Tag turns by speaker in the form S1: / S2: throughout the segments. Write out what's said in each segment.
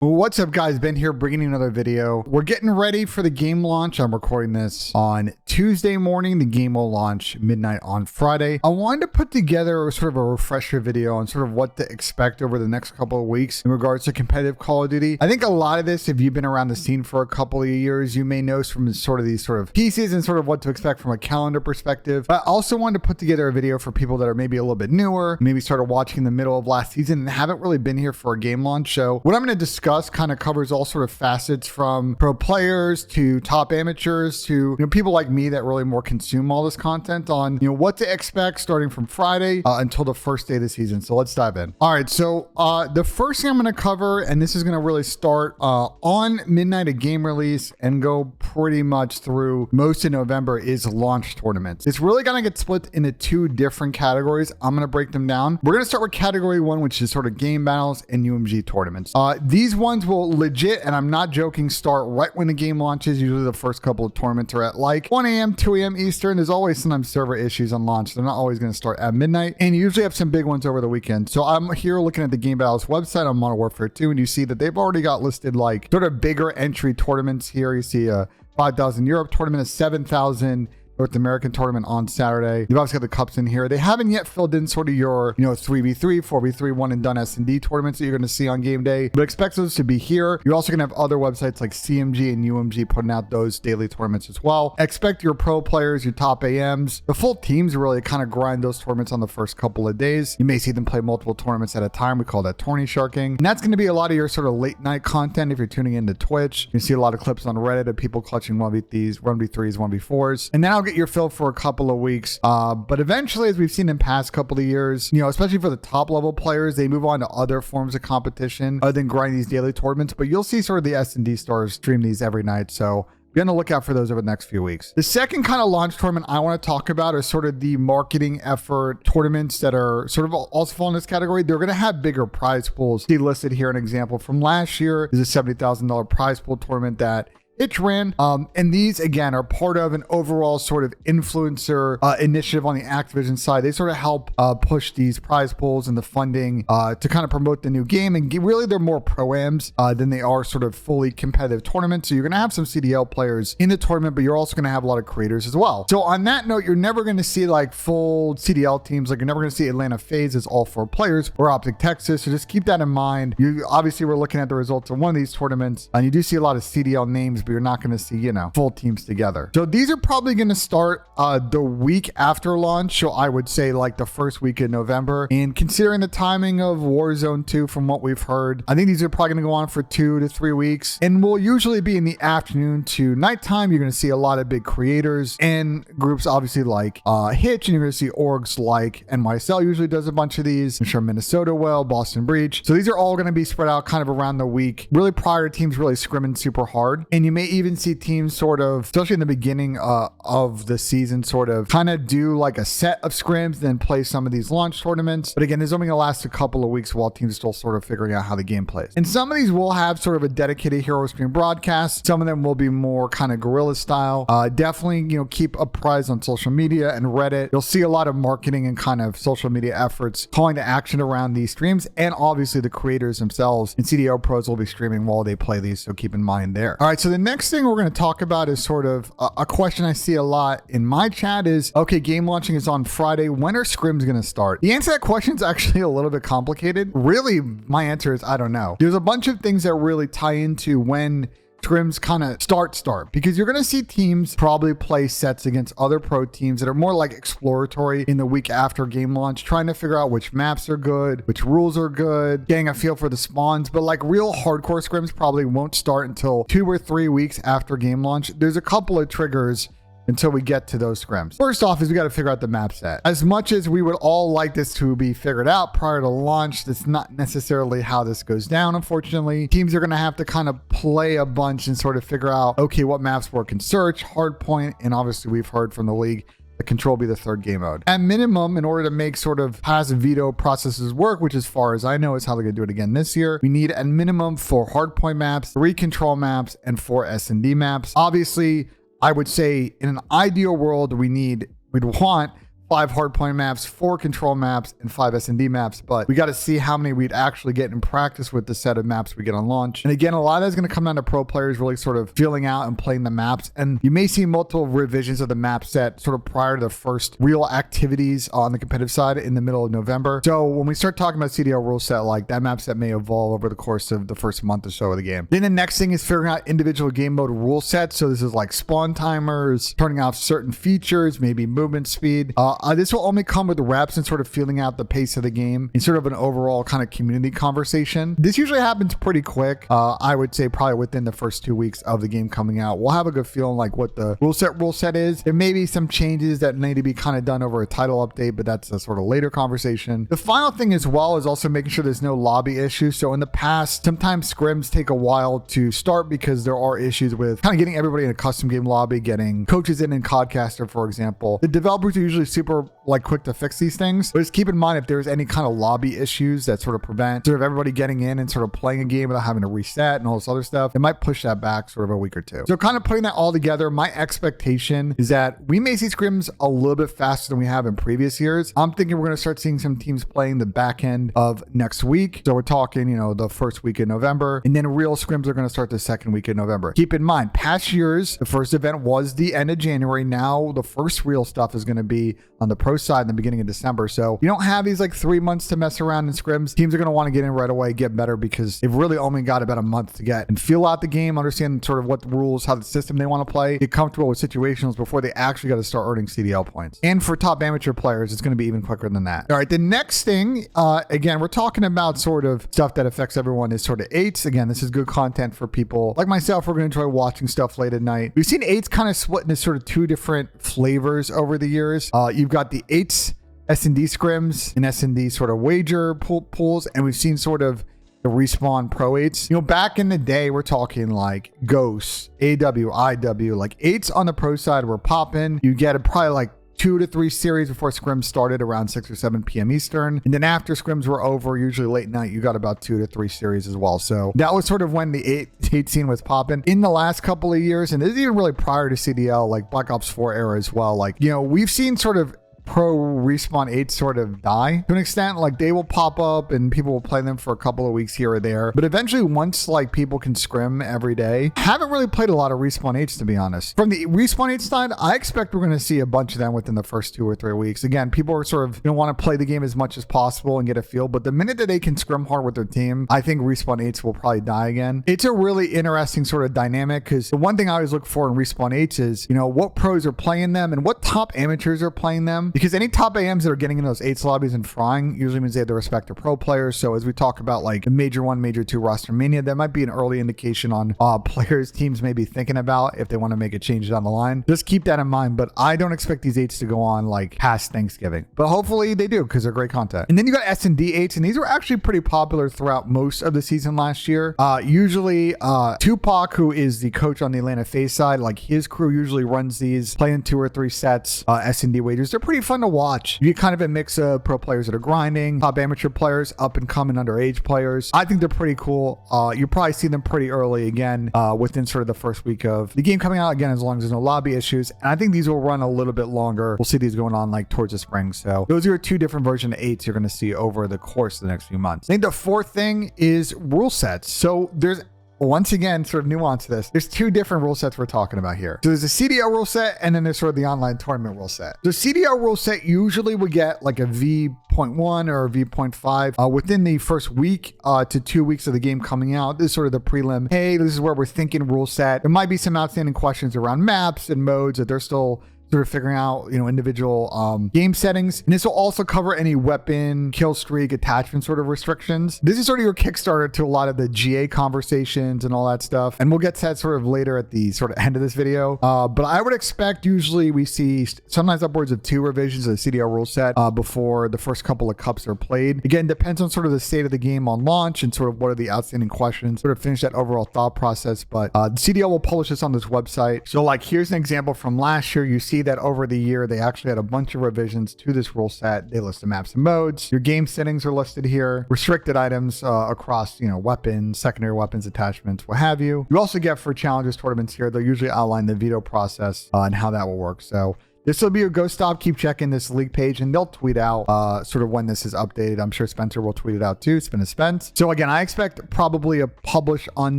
S1: What's up, guys? Ben here bringing you another video. We're getting ready for the game launch. I'm recording this on Tuesday morning. The game will launch midnight on Friday. I wanted to put together sort of a refresher video on sort of what to expect over the next couple of weeks in regards to competitive Call of Duty. I think a lot of this, if you've been around the scene for a couple of years, you may know from sort of these sort of pieces and sort of what to expect from a calendar perspective. But I also wanted to put together a video for people that are maybe a little bit newer, maybe started watching in the middle of last season and haven't really been here for a game launch. So what I'm going to discuss kind of covers all sort of facets from pro players to top amateurs to people like me that really more consume all this content on what to expect starting from Friday until the first day of the season. So let's dive in. All right, so the first thing I'm going to cover, and this is going to really start on midnight of game release and go pretty much through most of November, is launch tournaments. It's really going to get split into two different categories. I'm going to break them down. We're going to start with category one, which is sort of game battles and UMG tournaments. These ones will legit, and I'm not joking, start right when the game launches. Usually the first couple of tournaments are at like 1 a.m., 2 a.m. Eastern. There's always sometimes server issues on launch. They're not always going to start at midnight, and you usually have some big ones over the weekend. So I'm here looking at the Game Battles website on Modern Warfare 2, and you see that they've already got listed like sort of bigger entry tournaments here. You see a 5,000 Europe tournament, a 7,000 North American tournament on Saturday. You've obviously got the cups in here. They haven't yet filled in sort of your 3v3, 4v3, one and done SND tournaments that you're going to see on game day, but expect those to be here. You're also going to have other websites like CMG and UMG putting out those daily tournaments as well. Expect your pro players, your top AMs, the full teams really kind of grind those tournaments on the first couple of days. You may see them play multiple tournaments at a time. We call that tourney sharking. And that's going to be a lot of your sort of late night content if you're tuning into Twitch. You see a lot of clips on Reddit of people clutching 1v3s, 1v4s. And then I'll get your fill for a couple of weeks. But eventually, as we've seen in past couple of years, especially for the top level players, they move on to other forms of competition other than grinding these daily tournaments. But you'll see sort of the SND stars stream these every night. So be on the lookout for those over the next few weeks. The second kind of launch tournament I want to talk about are sort of the marketing effort tournaments that are sort of also fall in this category. They're going to have bigger prize pools. See listed here an example from last year is a $70,000 prize pool tournament that Itch ran. And these, again, are part of an overall sort of influencer initiative on the Activision side. They sort of help push these prize pools and the funding to kind of promote the new game. And really, they're more pro-ams than they are sort of fully competitive tournaments. So you're going to have some CDL players in the tournament, but you're also going to have a lot of creators as well. So on that note, you're never going to see like full CDL teams. Like you're never going to see Atlanta FaZe as all 4 players or Optic Texas. So just keep that in mind. You obviously we're looking at the results of one of these tournaments, and you do see a lot of CDL names, but you're not going to see, full teams together. So these are probably going to start the week after launch. So I would say like the first week in November. And considering the timing of Warzone 2, from what we've heard, I think these are probably going to go on for 2 to 3 weeks and will usually be in the afternoon to nighttime. You're going to see a lot of big creators and groups, obviously like Hitch, and you're going to see orgs like NYSL usually does a bunch of these. I'm sure Minnesota will, Boston Breach. So these are all going to be spread out kind of around the week, really prior to teams really scrimming super hard. And you may even see teams sort of, especially in the beginning of the season, sort of kind of do like a set of scrims, then play some of these launch tournaments. But again, it's only going to last a couple of weeks while teams are still sort of figuring out how the game plays. And some of these will have sort of a dedicated hero stream broadcast. Some of them will be more kind of guerrilla style. Definitely, keep apprised on social media and Reddit. You'll see a lot of marketing and kind of social media efforts calling to action around these streams. And obviously the creators themselves and CDL pros will be streaming while they play these. So keep in mind there. All right. So the next thing we're going to talk about is sort of a question I see a lot in my chat is, okay, game launching is on Friday. When are scrims going to start? The answer to that question is actually a little bit complicated. Really, my answer is I don't know. There's a bunch of things that really tie into when scrims kind of start because you're going to see teams probably play sets against other pro teams that are more like exploratory in the week after game launch, trying to figure out which maps are good, which rules are good, getting a feel for the spawns. But like real hardcore scrims probably won't start until 2 or 3 weeks after game launch. There's a couple of triggers until we get to those scrims. First off is we got to figure out the map set. As much as we would all like this to be figured out prior to launch, that's not necessarily how this goes down, unfortunately. Teams are going to have to kind of play a bunch and sort of figure out, okay, what maps work in search, hardpoint, and obviously we've heard from the league that control be the third game mode. At minimum, in order to make sort of passive veto processes work, which as far as I know is how they're going to do it again this year, we need at minimum 4 hardpoint maps, 3 control maps, and 4 SND maps. Obviously, I would say in an ideal world, we'd want 5 hardpoint maps, 4 control maps, and 5 SND maps, but we got to see how many we'd actually get in practice with the set of maps we get on launch. And again, a lot of that's going to come down to pro players really sort of feeling out and playing the maps. And you may see multiple revisions of the map set sort of prior to the first real activities on the competitive side in the middle of November. So when we start talking about CDL rule set, like that map set may evolve over the course of the first month or so of the game. Then the next thing is figuring out individual game mode rule sets. So this is like spawn timers, turning off certain features, maybe movement speed. This will only come with reps and sort of feeling out the pace of the game in sort of an overall kind of community conversation. This usually happens pretty quick. I would say probably within the first 2 weeks of the game coming out. We'll have a good feeling like what the rule set is. There may be some changes that need to be kind of done over a title update, but that's a sort of later conversation. The final thing as well is also making sure there's no lobby issues. So in the past, sometimes scrims take a while to start because there are issues with kind of getting everybody in a custom game lobby, getting coaches in Codcaster, for example. The developers are usually super like quick to fix these things, but just keep in mind if there's any kind of lobby issues that sort of prevent sort of everybody getting in and sort of playing a game without having to reset and all this other stuff, it might push that back sort of a week or two. So kind of putting that all together, my expectation is that we may see scrims a little bit faster than we have in previous years. I'm thinking we're going to start seeing some teams playing the back end of next week. So we're talking, you know, the first week in November, and then real scrims are going to start the second week in November. Keep in mind, past years, the first event was the end of January. Now the first real stuff is going to be on the pro side in the beginning of December. So you don't have these like 3 months to mess around in scrims. Teams are going to want to get in right away, get better, because they've really only got about a month to get and feel out the game, understand sort of what the rules, how the system they want to play, get comfortable with situationals before they actually got to start earning CDL points. And for top amateur players, it's going to be even quicker than that. All right, the next thing, again, we're talking about sort of stuff that affects everyone is sort of 8s. Again, this is good content for people like myself. We're going to enjoy watching stuff late at night. We've seen 8s kind of split into sort of 2 different flavors over the years. You've got the 8s SND scrims and SND sort of wager pools, and we've seen sort of the respawn pro 8s. You know, back in the day, we're talking like Ghosts, AW, IW, like 8s on the pro side were popping. You get probably like 2 to 3 series before scrims started around 6 or 7 p.m. Eastern. And then after scrims were over, usually late night, you got about 2 to 3 series as well. So that was sort of when the 8 scene was popping. In the last couple of years, and this is even really prior to CDL, like Black Ops 4 era as well, like, you know, we've seen sort of pro respawn 8 sort of die to an extent. Like they will pop up and people will play them for a couple of weeks here or there, but eventually once like people can scrim every day, haven't really played a lot of respawn 8s, to be honest. From the respawn 8 side, I expect we're going to see a bunch of them within the first 2 or 3 weeks. Again, people are sort of want to play the game as much as possible and get a feel, but the minute that they can scrim hard with their team, I think respawn 8s will probably die again. It's a really interesting sort of dynamic, because the one thing I always look for in respawn 8s is, you know, what pros are playing them and what top amateurs are playing them. Because any top AMs that are getting in those 8s lobbies and frying usually means they have the respect of pro players. So as we talk about like the Major 1, Major 2 roster mania, that might be an early indication on players teams may be thinking about if they want to make a change down the line. Just keep that in mind. But I don't expect these 8s to go on like past Thanksgiving. But hopefully they do, because they're great content. And then you got SND 8s, and these were actually pretty popular throughout most of the season last year. Usually Tupac, who is the coach on the Atlanta FaZe side, like his crew usually runs these, playing 2 or 3 sets, SND wagers. They're pretty fun to watch. You get kind of a mix of pro players that are grinding, top amateur players, up and coming underage players. I think they're pretty cool. You probably see them pretty early again within sort of the first week of the game coming out, again, as long as there's no lobby issues. And I think these will run a little bit longer. We'll see these going on like towards the spring. So those are 2 different version of 8s you're going to see over the course of the next few months. I think the fourth thing is rule sets. So there's, once again, sort of nuance to this. There's 2 different rule sets we're talking about here. So there's a CDL rule set, and then there's sort of the online tournament rule set. The CDL rule set usually would get like a V.1 or a V.5 within the first week to 2 weeks of the game coming out. This is sort of the prelim. Hey, this is where we're thinking rule set. There might be some outstanding questions around maps and modes that they're still sort of figuring out, you know, individual game settings. And this will also cover any weapon, kill streak, attachment sort of restrictions. This is sort of your Kickstarter to a lot of the GA conversations and all that stuff. And we'll get to that sort of later at the sort of end of this video. But I would expect usually we see sometimes upwards of 2 revisions of the CDL rule set before the first couple of cups are played. Again, depends on sort of the state of the game on launch and sort of what are the outstanding questions, sort of finish that overall thought process. But the CDL will publish this on this website. So like, here's an example from last year. You see that over the year, they actually had a bunch of revisions to this rule set. They list the maps and modes. Your game settings are listed here. Restricted items across, you know, weapons, secondary weapons, attachments, what have you. You also get for challenges tournaments here, they'll usually outline the veto process and how that will work. So this will be a go stop. Keep checking this league page and they'll tweet out sort of when this is updated. I'm sure Spencer will tweet it out too. Spin a Spence. So again, I expect probably a publish on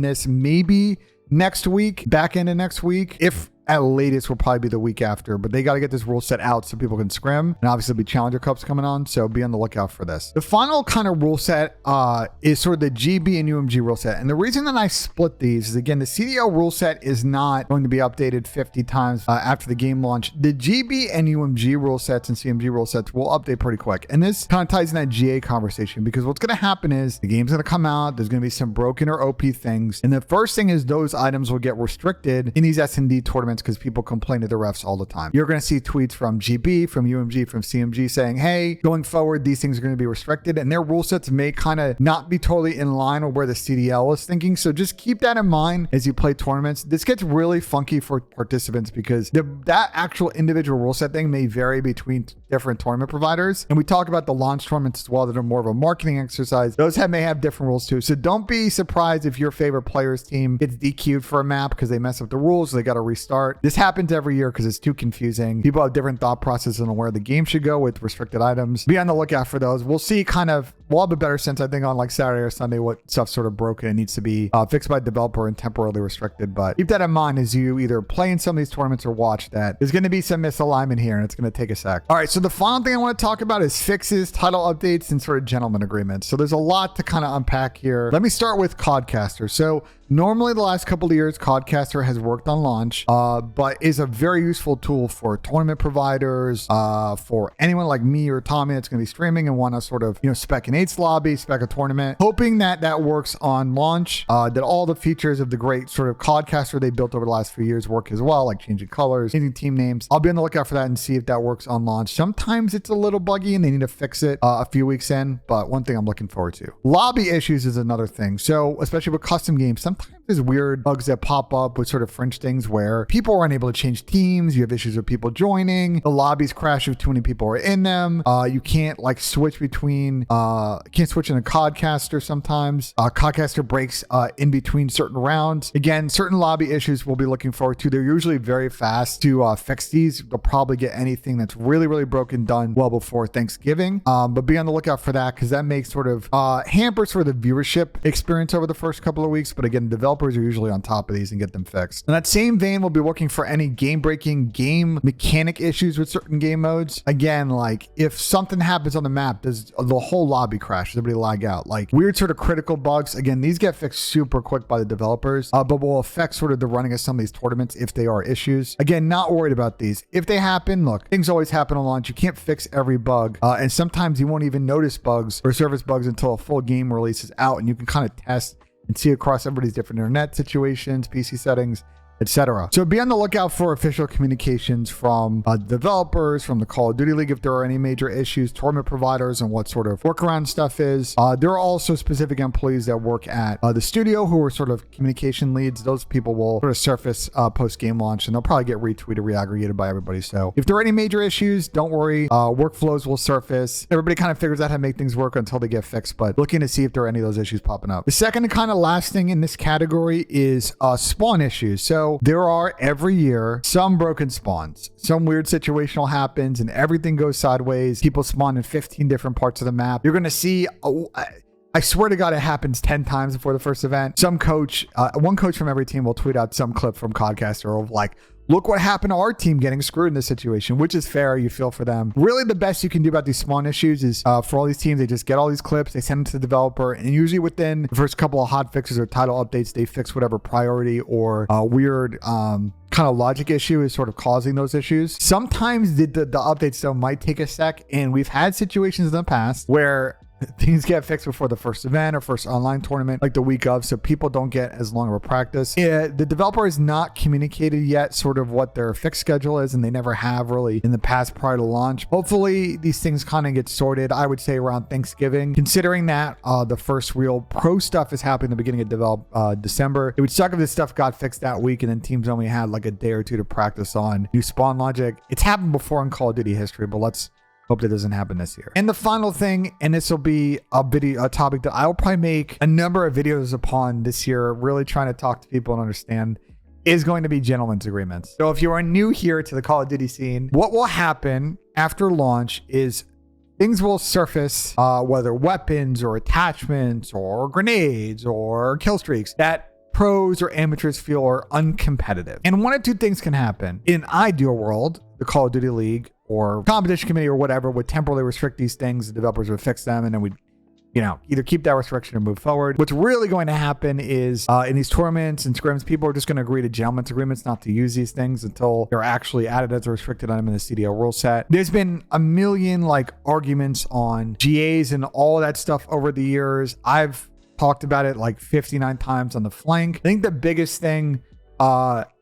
S1: this maybe next week, back end of next week. If at latest will probably be the week after, but they got to get this rule set out so people can scrim, and obviously there'll be Challenger Cups coming on, so be on the lookout for this. The final kind of rule set is sort of the GB and UMG rule set, and the reason that I split these is, again, the CDL rule set is not going to be updated 50 times after the game launch. The GB and UMG rule sets and CMG rule sets will update pretty quick, and this kind of ties in that GA conversation, because what's going to happen is the game's going to come out, there's going to be some broken or OP things, and the first thing is those items will get restricted in these SND tournaments because people complain to the refs all the time. You're going to see tweets from GB, from UMG, from CMG saying, hey, going forward, these things are going to be restricted, and their rule sets may kind of not be totally in line with where the CDL is thinking. So just keep that in mind as you play tournaments. This gets really funky for participants because that actual individual rule set thing may vary between different tournament providers. And we talk about the launch tournaments as well that are more of a marketing exercise. Those may have different rules too. So don't be surprised if your favorite player's team gets DQ'd for a map because they mess up the rules, so they got to restart. This happens every year because it's too confusing. People have different thought processes on where the game should go with restricted items. Be on the lookout for those. We'll see we'll have a better sense, I think, on like Saturday or Sunday what stuff's sort of broken and needs to be fixed by the developer and temporarily restricted. But keep that in mind as you either play in some of these tournaments or watch that. There's going to be some misalignment here and it's going to take a sec. All right, so the final thing I want to talk about is fixes, title updates, and sort of gentleman agreements. So there's a lot to kind of unpack here. Let me start with Codcaster. So normally the last couple of years, Codcaster has worked on launch, but is a very useful tool for tournament providers, for anyone like me or Tommy that's going to be streaming and want to sort of, spec an 8s lobby, spec a tournament, hoping that works on launch, that all the features of the great sort of Codcaster they built over the last few years work as well, like changing colors, changing team names. I'll be on the lookout for that and see if that works on launch. Sometimes it's a little buggy and they need to fix it a few weeks in, but one thing I'm looking forward to. Lobby issues is another thing. So especially with custom games, sometimes there's weird bugs that pop up with sort of fringe things where people aren't able to change teams. You have issues with people joining. The lobbies crash if too many people are in them. You can't like switch between, can't switch in a Codcaster sometimes. Codcaster breaks in between certain rounds. Again, certain lobby issues we'll be looking forward to. They're usually very fast to fix these. They'll probably get anything that's really, really broken done well before Thanksgiving. But be on the lookout for that because that makes sort of hampers for the viewership experience over the first couple of weeks. But again, developers are usually on top of these and get them fixed. In that same vein, we'll be looking for any game-breaking game mechanic issues with certain game modes. Again, like if something happens on the map, does the whole lobby crash? Does everybody lag out? Like weird sort of critical bugs. Again, these get fixed super quick by the developers, but will affect sort of the running of some of these tournaments if they are issues. Again, not worried about these. If they happen, look, things always happen on launch. You can't fix every bug, and sometimes you won't even notice bugs or service bugs until a full game release is out, and you can kind of test and see across everybody's different internet situations, PC settings, etc. So be on the lookout for official communications from developers, from the Call of Duty League if there are any major issues, tournament providers, and what sort of workaround stuff is. There are also specific employees that work at the studio who are sort of communication leads. Those people will sort of surface post-game launch, and they'll probably get retweeted, reaggregated by everybody. So if there are any major issues, don't worry. Workflows will surface. Everybody kind of figures out how to make things work until they get fixed, but looking to see if there are any of those issues popping up. The second and kind of last thing in this category is spawn issues. So there are every year some broken spawns, some weird situational happens and everything goes sideways. People spawn in 15 different parts of the map. You're going to see, I swear to God, it happens 10 times before the first event. Some coach, one coach from every team will tweet out some clip from Codcaster of like, look what happened to our team getting screwed in this situation, which is fair. You feel for them. Really, the best you can do about these spawn issues is for all these teams, they just get all these clips, they send them to the developer, and usually within the first couple of hot fixes or title updates, they fix whatever priority or weird kind of logic issue is sort of causing those issues. Sometimes the updates though might take a sec, and we've had situations in the past where things get fixed before the first event or first online tournament, like the week of, so people don't get as long of a practice. The developer has not communicated yet sort of what their fix schedule is, and they never have really in the past prior to launch. Hopefully these things kind of get sorted, I would say around Thanksgiving, considering that the first real pro stuff is happening at the beginning of December. It would suck if this stuff got fixed that week and then teams only had like a day or two to practice on new spawn logic. It's happened before in Call of Duty history, but let's hope that doesn't happen this year. And the final thing, and this will be a topic that I'll probably make a number of videos upon this year, really trying to talk to people and understand, is going to be gentlemen's agreements. So if you are new here to the Call of Duty scene, what will happen after launch is things will surface, whether weapons or attachments or grenades or kill streaks that pros or amateurs feel are uncompetitive. And one of two things can happen. In an ideal world, the Call of Duty League or competition committee or whatever would temporarily restrict these things. The developers would fix them, and then we'd either keep that restriction or move forward. What's really going to happen is in these tournaments and scrims, people are just going to agree to gentlemen's agreements not to use these things until they're actually added as a restricted item in the CDL rule set. There's been a million arguments on GAs and all that stuff over the years. I've talked about it 59 times on the flank. I think the biggest thing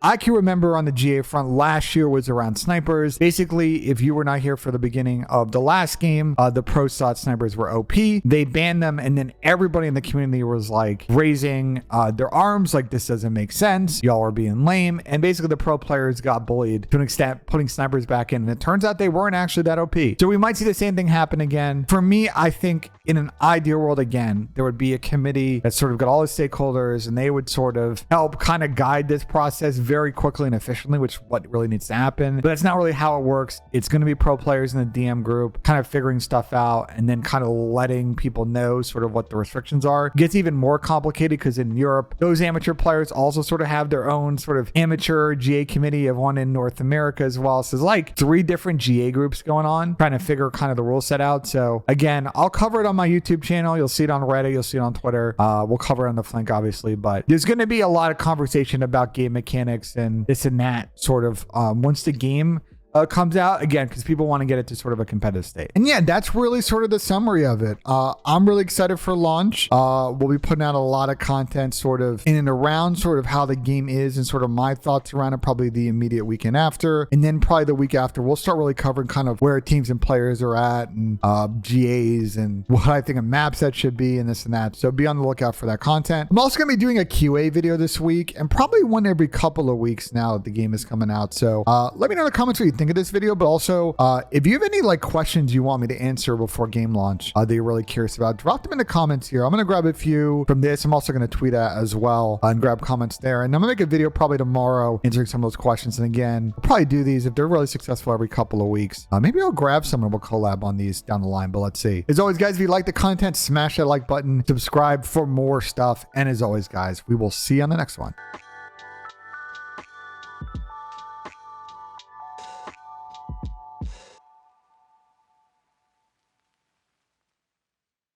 S1: I can remember on the GA front last year was around snipers. Basically, if you were not here for the beginning of the last game, the pro thought snipers were OP. They banned them, and then everybody in the community was raising their arms this doesn't make sense. Y'all are being lame. And basically the pro players got bullied to an extent, putting snipers back in. And it turns out they weren't actually that OP. So we might see the same thing happen again. For me, I think in an ideal world, again, there would be a committee that sort of got all the stakeholders, and they would sort of help kind of guide this process very quickly and efficiently, which is what really needs to happen. But that's not really how it works. It's going to be pro players in the DM group kind of figuring stuff out and then kind of letting people know sort of what the restrictions are. It gets even more complicated because in Europe, those amateur players also sort of have their own sort of amateur GA committee of one in North America as well. So there's 3 different GA groups going on, trying to figure kind of the rule set out. So again, I'll cover it on my YouTube channel. You'll see it on Reddit. You'll see it on Twitter. We'll cover it on the flank, obviously, but there's going to be a lot of conversation about game mechanics and this and that sort of once the game comes out, again, because people want to get it to sort of a competitive state. And yeah, that's really sort of the summary of it. I'm really excited for launch. We'll be putting out a lot of content sort of in and around sort of how the game is and sort of my thoughts around it, probably the immediate weekend after. And then probably the week after, we'll start really covering kind of where teams and players are at and GAs and what I think a map set should be and this and that. So be on the lookout for that content. I'm also going to be doing a QA video this week and probably one every couple of weeks now that the game is coming out. So let me know in the comments what you think of this video, but also if you have any questions you want me to answer before game launch that you're really curious about, drop them in the comments here. I'm going to grab a few from this. I'm also going to tweet at as well and grab comments there. And I'm going to make a video probably tomorrow answering some of those questions. And again, I'll probably do these if they're really successful every couple of weeks. Maybe I'll grab some and we'll collab on these down the line, but let's see. As always, guys, if you like the content, smash that like button, subscribe for more stuff. And as always, guys, we will see you on the next one.